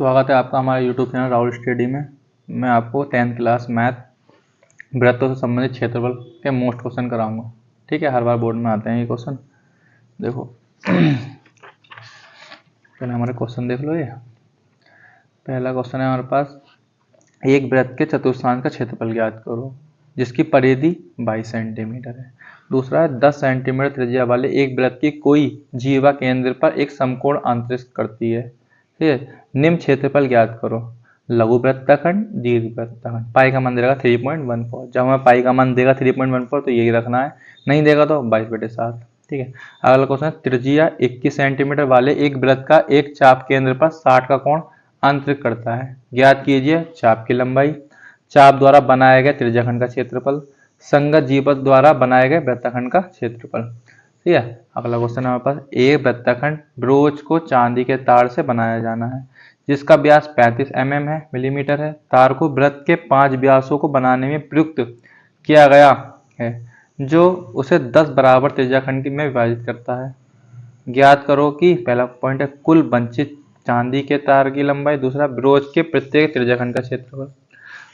स्वागत है आपका हमारे YouTube चैनल राहुल स्टडी में। मैं आपको 10th क्लास मैथ वृत्तों से संबंधित क्षेत्रफल के मोस्ट क्वेश्चन कराऊंगा। ठीक है, हर बार बोर्ड में आते हैं ये क्वेश्चन। देखो पहले हमारे क्वेश्चन देख लो। ये पहला क्वेश्चन है हमारे पास, एक वृत्त के चतुर्थांश का क्षेत्रफल ज्ञात करो जिसकी परिधि 22 सेंटीमीटर है। दूसरा है 10 सेंटीमीटर त्रिज्या वाले एक वृत्त की कोई जीवा केंद्र पर एक समकोण अंतरिक्ष करती है। ठीक है, निम्न क्षेत्रफल ज्ञात करो। लघु वृत्तखंड, दीर्घ वृत्तखंड। पाई का मान देगा 3.14। जब हमें पाई का मान देगा 3.14 तो यही रखना है, नहीं देगा तो 22/7। ठीक है, अगला क्वेश्चन है, त्रिज्या 21 सेंटीमीटर वाले एक वृत्त का एक चाप केंद्र पर 60 का कोण अंतरिक्ष करता है। ज्ञात कीजिए चाप की लंबाई, चाप द्वारा बनाए गए त्रिज्याखंड का क्षेत्रफल, संगत जीवक द्वारा बनाए गए वृत्तखंड का क्षेत्रफल। ठीक है, अगला क्वेश्चन हमारे पास, एक वृत्तखंड ब्रोच को चांदी के तार से बनाया जाना है जिसका व्यास 35 mm है, मिलीमीटर है। तार को वृत्त के 5 व्यासों को बनाने में प्रयुक्त किया गया है जो उसे 10 बराबर त्रिज्याखंड में विभाजित करता है। ज्ञात करो कि पहला पॉइंट है कुल वंचित चांदी के तार की लंबाई, दूसरा ब्रोच के प्रत्येक त्रिज्याखंड का क्षेत्रफल।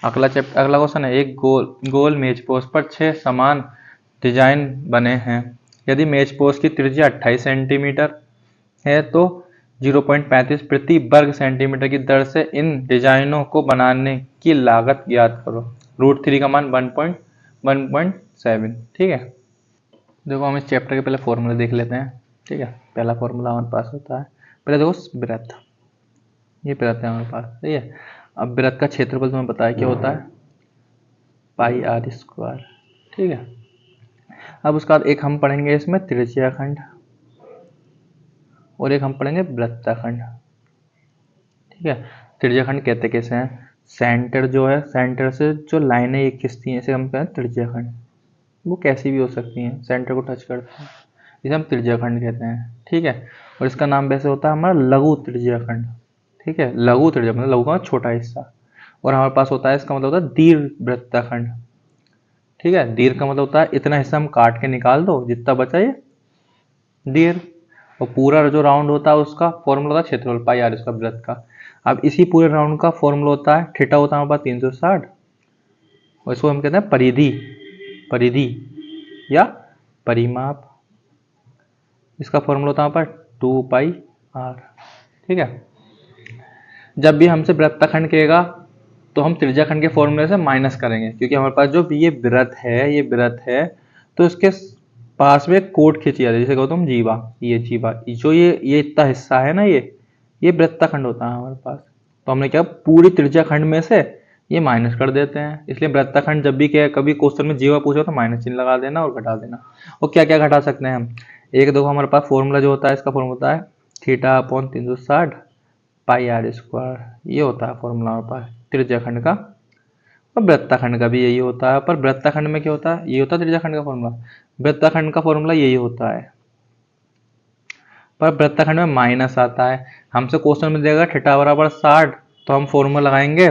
अगला क्वेश्चन है, एक गोल मेज पोस्ट पर 6 समान डिजाइन बने हैं। यदि मेज पोस्ट की त्रिज्या 28 सेंटीमीटर है तो 0.35 प्रति वर्ग सेंटीमीटर की दर से इन डिजाइनों को बनाने की लागत ज्ञात करो। √3 का मान 1.7। ठीक है, देखो हम इस चैप्टर के पहले फॉर्मूला देख लेते हैं। ठीक है, पहला फॉर्मूला हमारे पास होता है, पहले देखो वृत्त, ये वृत्त है हमारे पास। ठीक है, अब वृत्त का क्षेत्रफल तुम्हें पता है क्या होता है, πr²। ठीक है, अब उसका बाद एक हम पढ़ेंगे इसमें त्रिज्याखंड और एक हम पढ़ेंगे वृत्तखंड। ठीक है, त्रिज्याखंड कहते कैसे हैं, सेंटर जो है, सेंटर से जो लाइनें एक खिंचती हैं इसे हम कहते हैं त्रिज्याखंड। वो कैसी भी हो सकती हैं, सेंटर को टच करते हैं, इसे हम त्रिज्याखंड कहते हैं। ठीक है, और इसका नाम वैसे होता है हमारा लघु त्रिज्याखंड। ठीक है, लघु त्रिज्या मतलब लघु का छोटा हिस्सा। और हमारे पास होता है, इसका मतलब होता है दीर्घ वृत्तखंड। ठीक है, दीर्घ का मतलब होता है इतना हिस्सा हम काट के निकाल दो, जितना बचा ये दीर्घ। और पूरा जो राउंड होता है उसका फॉर्मूला होता है क्षेत्रफल πr इसका वृत्त का। अब इसी पूरे राउंड का फॉर्मूला होता है, थीटा होता है हमारे पास 360, और इसको हम कहते हैं परिधि, परिधि या परिमाप। इसका फॉर्मूला होता है हमारे पास 2πr। ठीक है, जब भी हमसे वृत्तखंड कहेगा तो हम त्रिज्याखंड के फॉर्मूले से माइनस करेंगे, क्योंकि हमारे पास जो ये वृत्त है, ये वृत्त है तो इसके पास में एक कोट खींची जाती है, जैसे कहो तुम जीवा, ये जीवा जो ये इतना हिस्सा है ना, ये वृत्तखंड होता है हमारे पास। तो हमने क्या पूरी त्रिज्याखंड में से ये माइनस कर देते हैं, इसलिए वृत्तखंड जब भी क्या कभी क्वेश्चन में जीवा पूछो तो माइनस चिन्ह लगा देना और घटा देना। और क्या क्या घटा सकते हैं हम, एक देखो हमारे पास फॉर्मूला जो होता है, इसका फॉर्मूला होता है θ/360 πr²। ये होता है फॉर्मूला हमारे पास त्रिज्याखंड का, और वृत्तखंड का भी यही होता है। पर वृत्तखंड में क्या होता है, ये होता है त्रिज्याखंड का फॉर्मूला, वृत्तखंड का फॉर्मूला यही होता है, पर वृत्तखंड में माइनस आता है। हमसे क्वेश्चन में देगा θ/60 तो हम फॉर्मूला लगाएंगे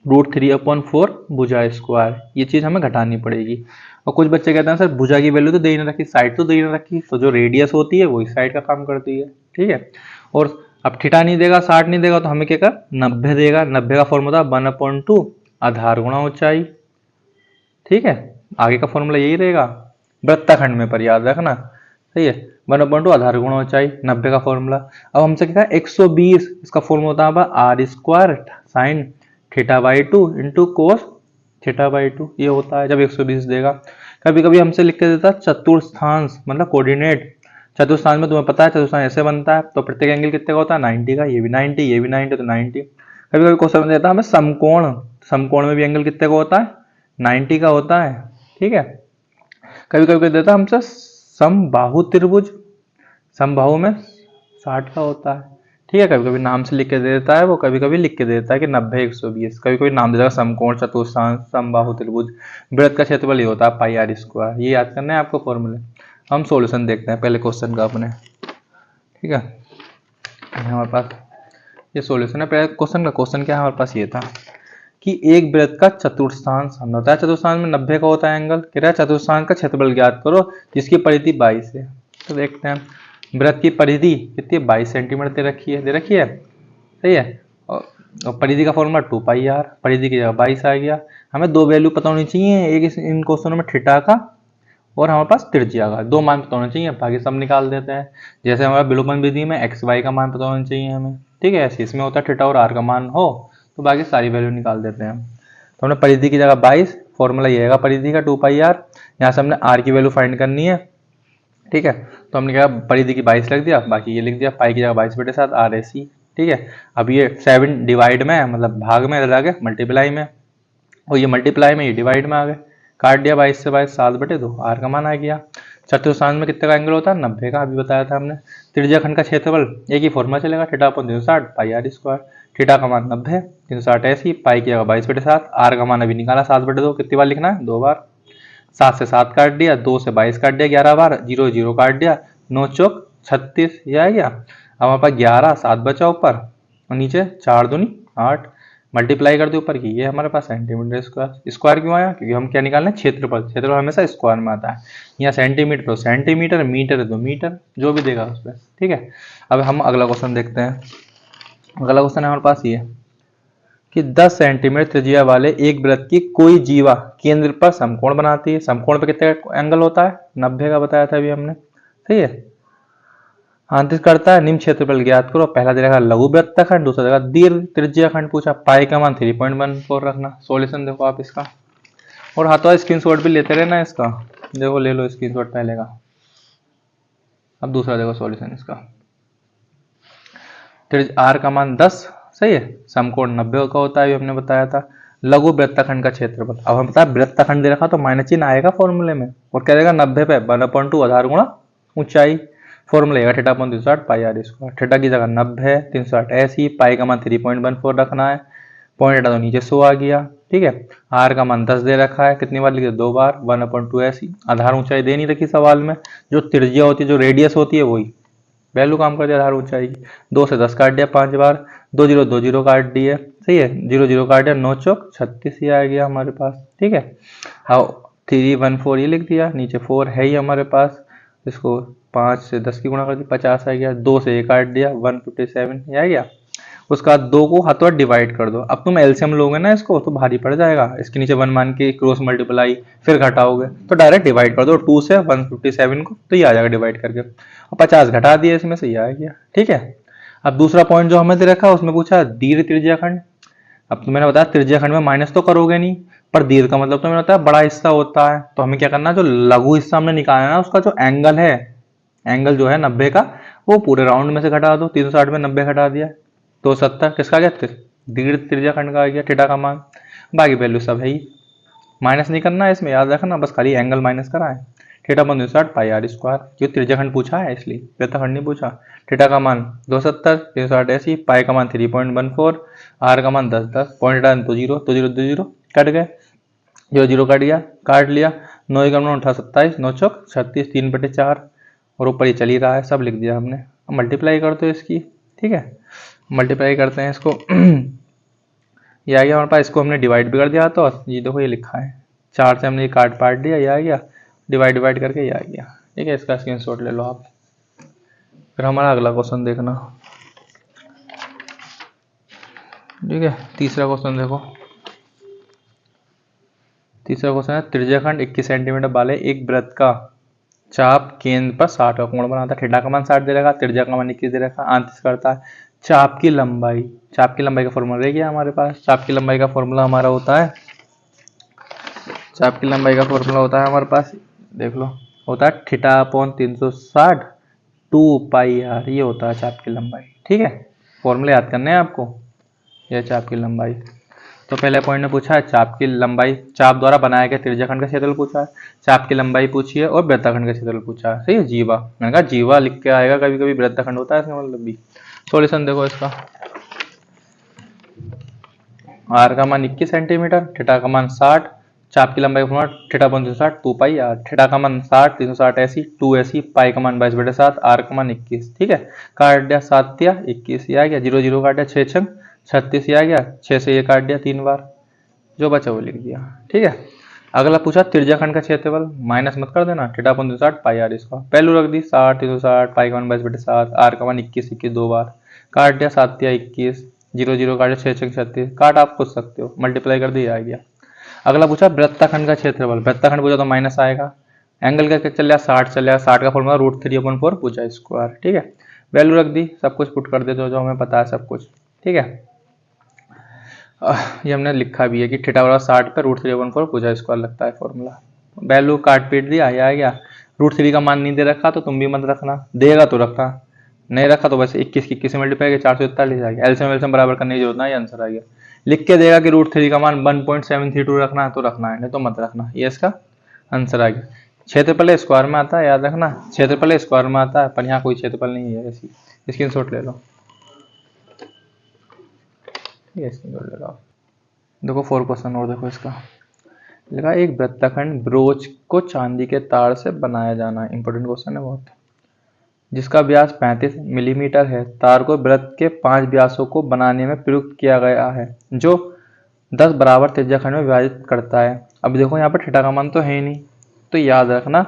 √3/4 भुजा²। ये चीज हमें घटानी पड़ेगी। और कुछ बच्चे कहते हैं सर भुजा की वैल्यू तो दे ही ना रखी, साइड तो दे ही ना रखी, तो जो रेडियस होती है वही साइड का काम करती है। ठीक है, और अब थीटा नहीं देगा, 60 नहीं देगा तो हमें क्या कर 90 देगा। 90 का फॉर्मूला 1/2 आधार गुणा ऊंचाई। ठीक है, आगे का फॉर्मूला यही रहेगा वृत्तखंड में, पर याद रखना। सही है, 1/2 आधार गुणा ऊंचाई, 90 का फॉर्मूला। अब हमसे क्या 120, इसका फॉर्मूला होता है r² sin θ/2 इंटू कोस θ/2। ये होता है जब 120 देगा। कभी कभी हमसे लिख के देता है चतुर्थांश, मतलब कोऑर्डिनेट। चतुर्थांश में तुम्हें पता है चतुर्थांश ऐसे बनता है, तो प्रत्येक एंगल कितने का होता है 90 का, ये भी 90, ये भी 90, तो 90। कभी कभी क्वेश्चन देता है हमें समकोण, समकोण में भी एंगल कितने का होता है 90 का होता है। ठीक है, कभी कभी देता है हमसे समबाहु त्रिभुज, समबाहु में 60 का होता है। ठीक है, कभी कभी नाम से लिख के दे देता है वो, कभी कभी लिख के देता है कि 90 120, कभी कभी नाम देता है समकोण, चतुर्थांश, समबाहु त्रिभुज। वृत्त का क्षेत्रफल ये होता है πr²। ये याद करना है आपको फॉर्मूले। हम सॉल्यूशन देखते हैं पहले क्वेश्चन का अपने। ठीक है, हमारे पास ये सॉल्यूशन है पहले क्वेश्चन का। क्वेश्चन क्या है हमारे पास, ये था कि एक वृत्त का चतुर्थांश, हमने बताया चतुर्थांश में 90 का होता है एंगल, कह रहा है चतुर्थांश का क्षेत्रफल ज्ञात करो जिसकी परिधि 22 है। तो देखते हैं, वृत्त की परिधि कितनी है 22 सेंटीमीटर दे रखी है, सही है। और और परिधि का फॉर्मूला 2 पाई आर, परिधि की जगह 22 आ गया। हमें दो वैल्यू पता होनी चाहिए, एक इन क्वेश्चनों में थीटा का और हमारे पास त्रिज्या का, दो मान पता होना चाहिए, बाकी सब निकाल देते हैं। जैसे हमारा विलोपन विधि में एक्स वाई का मान पता होना चाहिए हमें, ठीक है, ऐसे इसमें होता है थीटा और आर का मान हो तो बाकी सारी वैल्यू निकाल देते हैं हम। तो हमने परिधि की जगह 22, फॉर्मूला ये आएगा परिधि का 2 पाई आर, यहाँ से हमने आर की वैल्यू फाइंड करनी है, ठीक है। तो हमने क्या परिधि की 22 लिख दिया, बाकी ये लिख दिया, पाई की जगह 22/7 आर ए सी, ठीक है। अब ये 7 डिवाइड में मतलब भाग में लगे मल्टीप्लाई में, और ये मल्टीप्लाई में ये डिवाइड में आ गए, काट दिया 22 से 22 7/2, आर का मान आ गया। चतुर्थांश में कितने का एंगल होता है, 90 का, अभी बताया था हमने। त्रिज्या खंड का क्षेत्रफल एक ही फॉर्मूला चलेगा, theta upon 360 pi R square. Theta का मान 90, 360 ऐसी, पाई की जगह 22/7, आर का मान अभी निकाला 7/2, कितनी बार लिखना है, 2 बार। 7 से 7 काट दिया, 2 से 22 काट दिया 11 बार, 0 0 काट दिया, 9 चौक 36, ये आ गया। अब हमारे पास 11 7 बचा ऊपर और नीचे 4 दूनी 8, मल्टीप्लाई कर दो ऊपर की, ये हमारे पास सेंटीमीटर स्क्वायर। स्क्वायर क्यों आया, क्योंकि हम क्या निकालना है, क्षेत्रफल। क्षेत्रफल हमेशा स्क्वायर में आता है, यहाँ सेंटीमीटर तो सेंटीमीटर, मीटर तो मीटर, जो भी देगा उस पर, ठीक है। अब हम अगला क्वेश्चन देखते हैं। अगला क्वेश्चन है हमारे पास ये कि 10 सेंटीमीटर त्रिज्या वाले एक वृत्त की कोई जीवा केंद्र पर समकोण बनाती है। समकोण पे कितने एंगल होता है, 90 का बताया था अभी हमने, सही है। आंतरिक करता है, निम्न क्षेत्रफल ज्ञात करो। पहला दे रखा लघु वृत्तखंड, दूसरा देगा दीर्घ त्रिज्या खंड पूछा, पाई का मान 3.14 रखना। सॉल्यूशन देखो आप इसका, और हाथों स्क्रीनशॉट भी लेते रहना इसका, देखो ले लो स्क्रीनशॉट पहले का। अब दूसरा देखो सॉल्यूशन इसका, आर का मान 10, सही है। समकोण 90 का होता है, हमने बताया था। लघु वृत्तखंड का क्षेत्रफल, अब हम बताया वृत्तखंड दे रखा तो माइनस चिन्ह आएगा फॉर्मूले में, और क्या देगा 90 पे 1/2 आधार गुणा ऊंचाई। फॉर्मूला आएगा theta upon 360 pi R square. Theta की जगह 90, 360 ऐसी, पाई का मान 3.14 रखना है, पॉइंट हटा तो नीचे 100 आ गया, ठीक है। आर का मान 10 दे रखा है, कितनी बार लिखे, 2 बार, 1/2 ऐसी। आधार ऊंचाई दे नहीं रखी सवाल में, जो त्रिज्या होती है, जो रेडियस होती है वही वैल्यू काम करती है आधार ऊंचाई की। 2 से 10 काट दिया 5 बार, 2 0 2 0 काट दिए, सही है, 0 0 काट दिया, 9 चौक 36 ही आ गया हमारे पास, ठीक है। हाँ 314 ये लिख दिया, नीचे 4 है ही हमारे पास, इसको 5 से 10 की गुणा कर दी, 50 आ गया। 2 से 1 काट दिया, 157 ये आ गया। उसका 2 को हाथों डिवाइड कर दो। अब तुम एलसीएम लोगे ना इसको तो भारी पड़ जाएगा, इसके नीचे 1 मान के क्रॉस मल्टीप्लाई फिर घटाओगे, तो डायरेक्ट डिवाइड कर दो 2 से 157 को, तो ये आ जाएगा डिवाइड करके, और 50 घटा दिए इसमें से, ये आ गया, ठीक है। अब दूसरा पॉइंट जो हमें दे रखा उसमें पूछा दीर्घ त्रिज्या खंड। अब तो मैंने बताया त्रिज्या खंड में माइनस तो करोगे नहीं, पर दीर्घ का मतलब तो मैंने बताया बड़ा हिस्सा होता है, तो हमें क्या करना है, जो लघु हिस्सा हमने निकालना है ना, उसका जो एंगल है, एंगल जो है 90 का, वो पूरे राउंड में से घटा दो। 360 में 90 घटा दिया, 270 किसका आ गया, दीर्घ त्रिज्या खंड का आ गया, थीटा का मान। बाकी वैल्यू सब है ही, माइनस नहीं करना है इसमें, याद रखना, बस खाली एंगल माइनस करा है। Theta upon 360 pi R square, क्योंकि त्रिज्या खंड पूछा है इसलिए, वृत्तखंड नहीं पूछा। थीटा का मान 270, 360 ऐसी, पाई का मान 3.14, आर का मान 10 10, पॉइंट डाल 2 0 2 0 2 0 कट गए, 0 0 कट गया, काट लिया, 9 1 8 27, 9 चौक 36, 3/4, और ऊपर ये चल ही रहा है, सब लिख दिया हमने। अब मल्टीप्लाई कर दो इसकी, ठीक है, मल्टीप्लाई करते हैं इसको ये आ गया हमारे पास, इसको हमने डिवाइड भी कर दिया, तो ये देखो ये लिखा है 4 से हमने ये काट पाट दिया, ये आ गया, डिवाइड करके ये आ गया, ठीक है। इसका स्क्रीनशॉट ले लो आप। फिर हमारा अगला क्वेश्चन देखना, ठीक है। तीसरा क्वेश्चन देखो, तीसरा क्वेश्चन है त्रिज्याखंड 21 सेंटीमीटर वाले एक वृत्त का चाप केंद्र पर 60 का कोण बनाता है। थीटा का मान 60 दे रखा, त्रिज्या का मान 21 दे रखा, आंतरिक करता है चाप की लंबाई। चाप की लंबाई का फॉर्मूला रह गया हमारे पास। चाप की लंबाई का फॉर्मूला हमारा होता है, चाप की लंबाई का फॉर्मूला होता है हमारे पास, देख लो, होता है थीटा अपॉन 360 2 पाई आर, ये होता है चाप की लंबाई, ठीक है। फॉर्मूले याद करने हैं आपको, यह चाप की लंबाई। तो पहले पॉइंट में पूछा है चाप की लंबाई, चाप द्वारा बनाया गया त्रिज्याखंड का क्षेत्रफल पूछा है, चाप की लंबाई पूछी है, और वृत्तखंड का क्षेत्रफल पूछा है, सही है। जीवा, मैंने कहा जीवा लिख के आएगा, कभी कभी वृत्तखंड होता है इसका मतलब भी। सॉल्यूशन देखो इसका, आर का मान 21 सेंटीमीटर, थीटा का मान 60, चाप की लंबाई का theta upon 360 2 pi R, theta का मान 60, 360 ऐसी, 2 ऐसी, पाई का मान 22/7, आर का मान 21, ठीक है। काट दिया 7 दिया 21 ये आ गया, 0 0 काट दिया 6 6 36 ये आ गया, 6 से ये काट दिया 3 बार, जो बचा वो लिख दिया, ठीक है। अगला पूछा त्रिज्याखंड का क्षेत्रफल, माइनस मत कर देना, थीटा अपॉन 360 पाई आर, इसका पहलू रख दी 60 360, पाई का मान 22/7, आर का मान 21 21 2 बार, काट दिया 7 या 21, जीरो जीरो काटे 6×6 = 36, काट आप पूछ सकते हो, मल्टीप्लाई कर दिया आ गया। अगला पूछा वृत्तखंड का क्षेत्रफल, वृत्तखंड पूछा तो माइनस आएगा। एंगल का क्या चल रहा है, 60 चल रहा है, 60 का फॉर्मूला √3/4 भुजा स्क्वायर, ठीक है। वैल्यू रख दी, सब कुछ पुट कर दे जो जो हमें पता है सब कुछ, ठीक है। ये हमने लिखा भी है कि थीटा बराबर 60 पे √3/4 भुजा स्क्वायर लगता है फॉर्मूला। वैल्यू काट पीट दिया, ये आ गया। √3 का मान नहीं दे रखा तो तुम भी मत रखना, देगा तो रखना, नहीं रखा तो बस 21 की 21 से मल्टीप्लाई 441 आ गया। एलसीएम एलसीएम बराबर करने की जरूरत ना, ये आंसर आ गया। लिख के देगा कि √3 का मान 1.732 रखना है तो रखना है, नहीं तो मत रखना, ये इसका आंसर आ गया। क्षेत्रफल स्क्वायर में आता है, याद रखना, क्षेत्रफल स्क्वायर में आता है, पर यहाँ कोई क्षेत्रफल नहीं है। ऐसी स्क्रीनशॉट ले लो, ये स्क्रीनशॉट ले लो। देखो 4 क्वेश्चन और देखो इसका लिखा, एक वृत्तखंड ब्रोच को चांदी के तार से बनाया जाना है, इंपॉर्टेंट क्वेश्चन है बहुत, जिसका व्यास 35 मिलीमीटर है। तार को वृत्त के 5 व्यासों को बनाने में प्रयुक्त किया गया है, जो 10 बराबर त्रिज्याखंड में विभाजित करता है। अब देखो यहाँ पर थीटा का मान तो है ही नहीं, तो याद रखना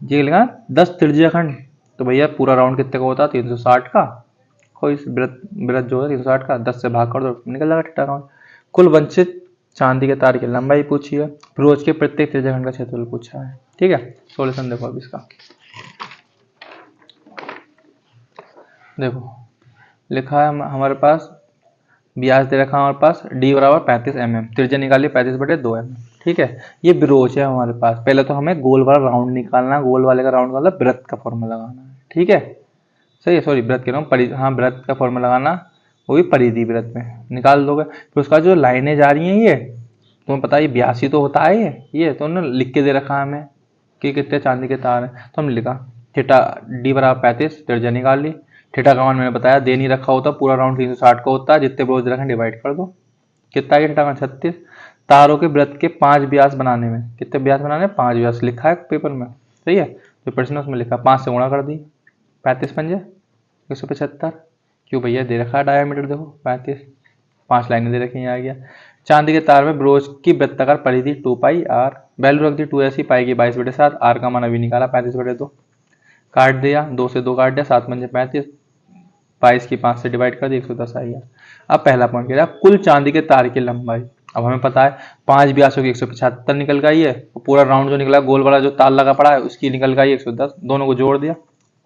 ये लिखा 10 त्रिज्याखंड, तो भैया पूरा राउंड कितने का होता है, 360 का। कोई वृत्त जो है 360 का 10 से भाग कर दो, निकल जाएगा थीटा का मान। कुल वंचित चांदी के तार की लंबाई पूछी है, ब्रोच के प्रत्येक त्रिज्याखंड का क्षेत्रफल पूछा है, ठीक है। सॉल्यूशन देखो अब इसका, देखो लिखा है हमारे पास व्यास दे रखा है हमारे पास d बराबर 35 mm, त्रिज्या निकाली 35/2 mm, ठीक है। ये ब्रोच है हमारे पास, पहले तो हमें गोल वाला राउंड निकालना, गोल वाले का राउंड का मतलब वृत्त का फॉर्मूला लगाना है, ठीक है। सही है, सॉरी वृत्त कह रहा हूँ, हाँ वृत्त का फॉर्मूला लगाना, वो भी परिधि वृत्त में निकाल दोगे। फिर उसका जो लाइनें जा रही हैं, ये तुम्हें पता है ये व्यास ही तो होता है, ये तो उन्होंने लिख के दे रखा है हमें कि कितने चांदी के तार हैं, तो हमने लिखा थीटा d बराबर 35, त्रिज्या निकाल ली। थीटा का मान मैंने बताया दे नहीं रखा होता, पूरा राउंड 360 का होता है, जितने ब्रोच रखें डिवाइड कर दो, कितना है थीटा का 36। तारों के वृत्त के 5 व्यास बनाने में, कितने व्यास बनाने, 5 व्यास लिखा है पेपर में, सही है। जो प्रश्न उसमें लिखा 5 से गुणा कर दी, 35 पंजे 175, क्यों भैया दे रखा है डायमीटर, देखो 35, 5 लाइनें दे रखी, आ गया। चांदी के तार में ब्रोच की वृत्ताकार परिधि 2πr, वैल्यू रख दी 2 ऐसी, पाई की 22/7, आर का मान अभी निकाला 35/2, काट दिया, 2 से 2 काट दिया, 7 पंजे 35, 22 की 5 से डिवाइड कर दी, 110 आ गया। अब पहला पॉइंट कह रहा है कुल चांदी के तार की लंबाई। अब हमें पता है 5 व्यासों की 175 निकल गई है, पूरा राउंड जो निकला गोल वाला जो तार लगा पड़ा है उसकी निकल गई 110, दोनों को जोड़ दिया,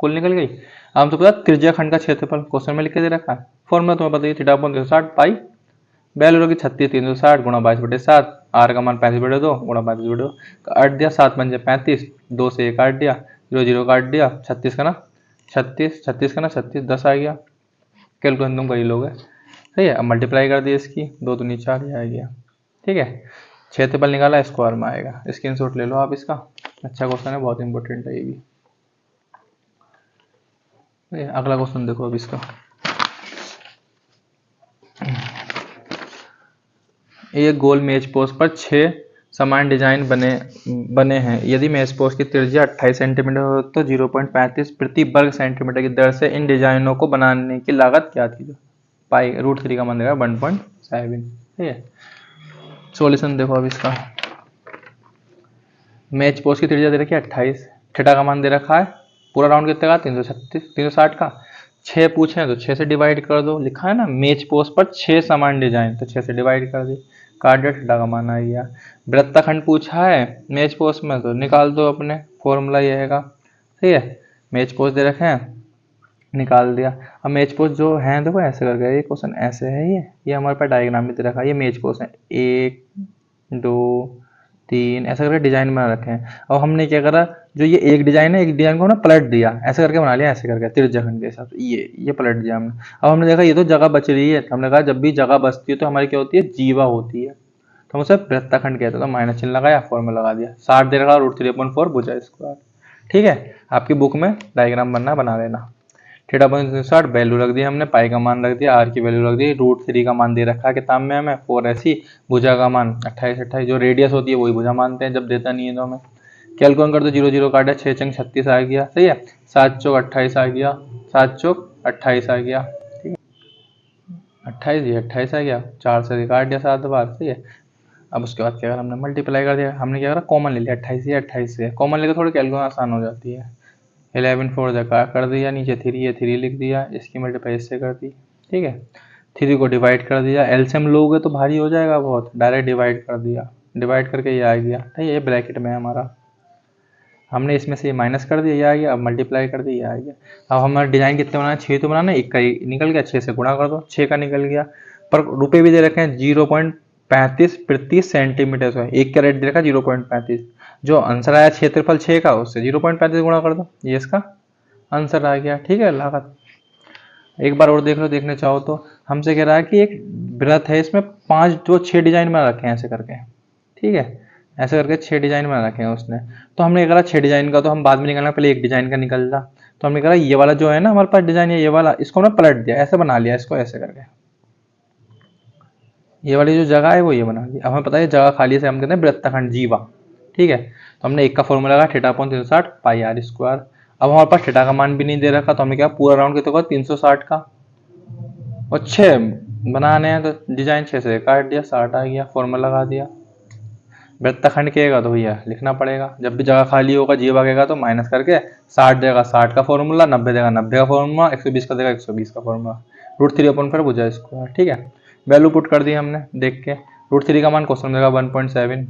कुल निकल गई। अब हमसे पता त्रिज्या खंड का क्षेत्रफल क्वेश्चन में लिख के दे रखा है, फॉर्मूला तुम्हें पता है थीटा अपॉन 360 पाई, वैल्यू रखी 36 360 गुणा 22/7, आर का मान 35/2 गुणा 35/2, काट दिया, 7 पंजे 35, 2 से 1 काट दिया, 0 0 काट दिया, 36 का ना 36, 36 का ना 36, 10 आ गया। कैलकुलेशन तुम कर ही लोगे, सही है। अब मल्टीप्लाई कर दिया इसकी, 2 दूनी 4 आ गया, ठीक है। क्षेत्रफल निकाला स्क्वायर में आएगा, स्क्रीनशॉट ले लो आप इसका, अच्छा क्वेश्चन है, बहुत इंपॉर्टेंट है ये भी। अगला क्वेश्चन देखो अब इसका, एक गोल मेज पोस्ट पर 6 समान डिजाइन बने हैं। यदि मेज पोस्ट की त्रिज्या 28 सेंटीमीटर हो तो 0.35 प्रति वर्ग सेंटीमीटर की दर से इन डिजाइनों को बनाने की लागत क्या थी, पाई √3 का मान देगा 1.7, ठीक है। सॉल्यूशन देखो अब इसका, मेज पोस्ट की त्रिज्या दे रखी है 28, थीटा का मान दे रखा है, पूरा राउंड कितने का 360 का, 6 पूछे तो 6 से डिवाइड कर दो, लिखा है ना मेज पोस्ट पर 6 समान डिजाइन, तो 6 से डिवाइड कर दी, काट दिया, थीटा का मान आ गया। वृत्तखंड पूछा है मेज पोस्ट में, तो निकाल दो अपने, फॉर्मूला ये है, ठीक है। मेज पोस्ट दे रखे हैं, निकाल दिया। अब मेज पोस्ट जो है देखो ऐसे करके, ये क्वेश्चन ऐसे है, ये हमारे पास डायग्राम में दे रखा है, ये मेज पोस्ट है, 1 2 3 ऐसा करके डिजाइन बना रखे हैं। अब हमने क्या करा, जो ये एक डिजाइन है, एक डिजाइन को हमने पलट दिया, ऐसे करके बना लिया, ऐसे करके त्रिज्याखंड के हिसाब से, ये पलट दिया हमने। अब हमने देखा ये तो जगह बच रही है, हमने कहा जब भी जगह बचती है तो हमारी क्या होती है, जीवा होती है, तो हम उसे वृत्तखंड कहते हैं, तो माइनस चिन्ह लगाया, फॉर्मूला लगा दिया, 60 दे रखा √3/4 भुजा स्क्वायर, ठीक है। आपकी बुक में डायग्राम बनना, बना लेना। थीटा पॉइंट 60 वैल्यू रख दी हमने, पाई का मान रख दिया, आर की वैल्यू रख दी, √3 का मान दे रखा है किताब में हमें 4 ऐसी, भुजा का मान 28 जो रेडियस होती है वही भुजा मानते हैं जब देता नहीं है तो हमें। कैलकुलेट कर दो, 0 0 काटा, 6 चंग 36 आ गया, सही है। 7 चौक 28 आ गया, 7 चौक 28 आ गया, ठीक है। 28 ये 28 आ गया, 4 से काट दिया 7 बार, सही है। अब उसके बाद क्या करा हमने, मल्टीप्लाई कर दिया, हमने क्या करा कॉमन ले लिया, 28 से कॉमन लेकर थोड़ी कैलकुलेशन आसान हो जाती है। 11 4 जगह कर दिया, नीचे 3 है 3 लिख दिया, इसकी मल्टीप्लाई इससे कर दी, ठीक है। 3 को डिवाइड कर दिया, एलसीएम लोगे तो भारी हो जाएगा बहुत, डायरेक्ट डिवाइड कर दिया, डिवाइड करके ये आ गया। ठीक है, ये ब्रैकेट में है हमारा, हमने इसमें से ये माइनस कर दिया, ये आ गया। अब मल्टीप्लाई कर दिया, ये आ गया। अब हमारा डिजाइन कितने बनाना है, 6 तो बनाना है, 1 का निकल गया, 6 से गुणा कर दो, 6 का निकल गया। पर रुपए भी दे रखे हैं 0.35 प्रति सेंटीमीटर, है 1 का रेट दे रखा 0.35, जो आंसर आया क्षेत्रफल 6 का, उससे 0.35 गुणा कर दो, ये इसका आंसर आ गया। ठीक है, लागत एक बार और देख लो, देखने चाहो तो। हमसे कह रहा है कि एक वृत्त है, इसमें 5 जो 6 डिजाइन बना रखे हैं ऐसे करके। ठीक है, ऐसे करके 6 डिजाइन बना रखे हैं उसने। तो हमने करा 6 डिजाइन का तो हम बाद में निकालना, पहले एक डिजाइन का निकल जा। तो हमने करा ये वाला जो है ना हमारे पास डिजाइन, ये वाला, इसको हमने पलट दिया, ऐसे बना लिया इसको, ऐसे करके ये वाली जो जगह है वो ये बना दी। अब हमें पता है जगह खाली से हम कहते हैं वृत्तखंड जीवा। ठीक है, तो हमने एक का फॉर्मूला लगा θ/360 पाई आर स्क्वायर। अब हमारे पास थीटा का मान भी नहीं दे रखा, तो हमने क्या पूरा राउंड कितने का 360 का, और 6 बनाने हैं तो डिजाइन 6 से काट दिया, 60 आ गया, फॉर्मूला लगा दिया। वृत्तखंड कहेगा तो भैया लिखना पड़ेगा, जब भी जगह खाली होगा जीवा कहेगा तो माइनस करके 60 देगा 60 का फॉर्मूला, 90 देगा 90 का फॉर्मूला, 120 का देगा 120 का फॉर्मूला, √3/4 भुजा स्क्वायर। ठीक है, वैल्यू पुट कर दी हमने देख के। √3 का मान क्वेश्चन देगा 1.7,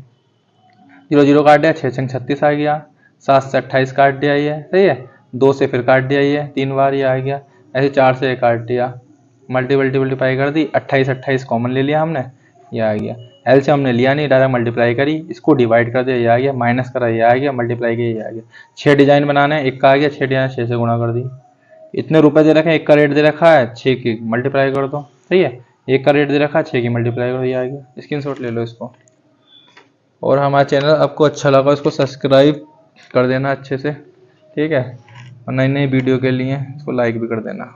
0 0 काट दिया, 6 6 36 आ गया, 7 से 28 काट दिया ये, सही है, 2 से फिर काट दिया ये 3 बार, ये आ गया। ऐसे 4 से काट दिया, मल्टीप्लाई कर दी, 28 28 कॉमन ले लिया हमने, ये आ गया। एल से हमने लिया नहीं, डायरेक्ट मल्टीप्लाई करी, इसको डिवाइड कर दिया, ये आ गया, माइनस करा, ये आ गया, मल्टीप्लाई किया, ये आ गया। 6 डिजाइन बनाने हैं, 1 का आ गया, 6 डिजाइन 6 से गुणा कर दी। इतने रुपए दे रखे हैं, 1 का रेट दे रखा है, 6 की मल्टीप्लाई कर दो, सही है, 1 का रेट दे रखा है, 6 की मल्टीप्लाई करो, ये आ गया। स्क्रीनशॉट ले लो इसको। और हमारा चैनल आपको अच्छा लगा इसको सब्सक्राइब कर देना अच्छे से, ठीक है, और नई नई वीडियो के लिए इसको लाइक भी कर देना।